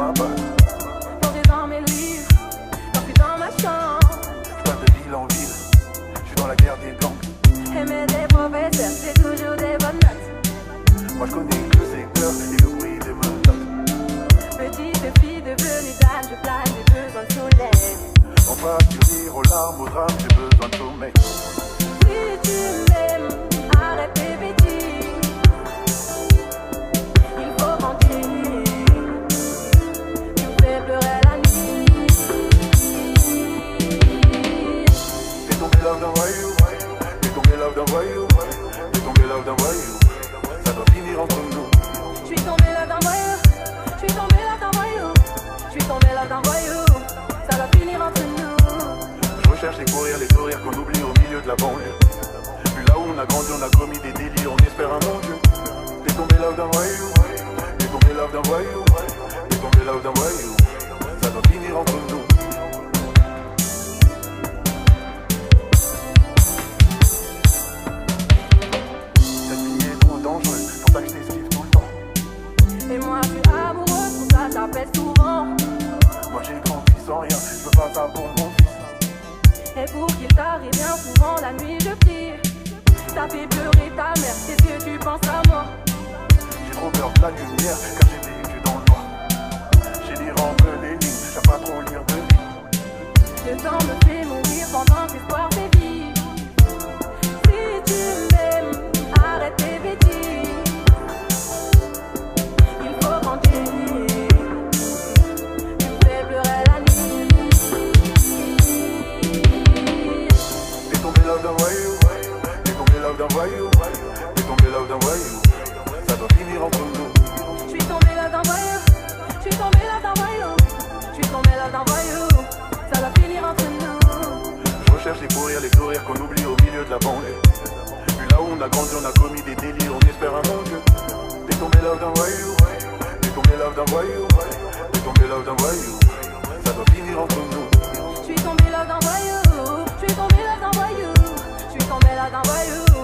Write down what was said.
là-bas. Plongé dans mes livres, quand je suis dans ma chambre. Je passe de ville en ville, je suis dans la guerre des gangs. Aimer des professeurs, c'est toujours des bonnes notes. Moi je connais que le secteur et le bruit des menottes. Petite fille devenue dame, je plane, j'ai besoin de soleil. On passe du rire aux larmes, aux drames, j'ai besoin de sommeil. Si tu m'aimes, arrête tes bêtises. Il faut mentir, tu me fais pleurer la nuit. T'es tombé love d'un voyou, t'es tombé love d'un voyou, t'es tombé love d'un voyou. Ça doit finir entre nous. Je suis tombée là d'un voyou, je suis tombée là d'un voyou, je suis tombée là d'un voyou. Ça va finir entre nous. Je recherche les courir, les sourires qu'on oublie au milieu de la banlieue. Puis là où on a grandi, on a commis des délits, on espère un bon Dieu. T'es tombé love d'un voyou, t'es tombé love d'un voyou, t'es tombé love d'un voyou. Ça doit finir entre nous. Cette vie est trop dangereuse, pour ça que je t'esquive tout le temps. Et moi je suis amoureuse, pour ça j'appelle souvent. Moi j'ai grandi sans rien, je veux pas ça pour mon fils. Et pour qu'il t'arrive bien souvent la nuit je prie. Ça fait pleurer ta mère, est-ce que tu penses à moi? J'ai trop peur de la lumière, car j'ai vécu dans le noir. J'ai lire entre les lignes, j'aime pas trop lire de livres. Le temps me fait mourir pendant que l'espoir sévit. Si tu m'aimes, arrête tes bêtises. Il faut mentir, tu me fais pleurer la nuit. T'es tombé love d'un voyou, t'es tombé love d'un voyou, t'es tombé love d'un voyou. Ça doit finir entre nous. Je suis tombée là d'un voyou, je suis tombée là d'un voyou, je suis tombée là d'un voyou. Ça va finir entre nous. Je recherche les pourrir, les sourires qu'on oublie au milieu de la banlieue. Puis là où on a grandi, on a commis des délits, on espère un bon Dieu. T'es tombé love d'un voyou, t'es tombé love d'un voyou, t'es tombé love d'un voyou. Ça doit finir entre nous. Je suis tombée là d'un voyou, je suis tombée là d'un voyou, je suis tombée là d'un voyou.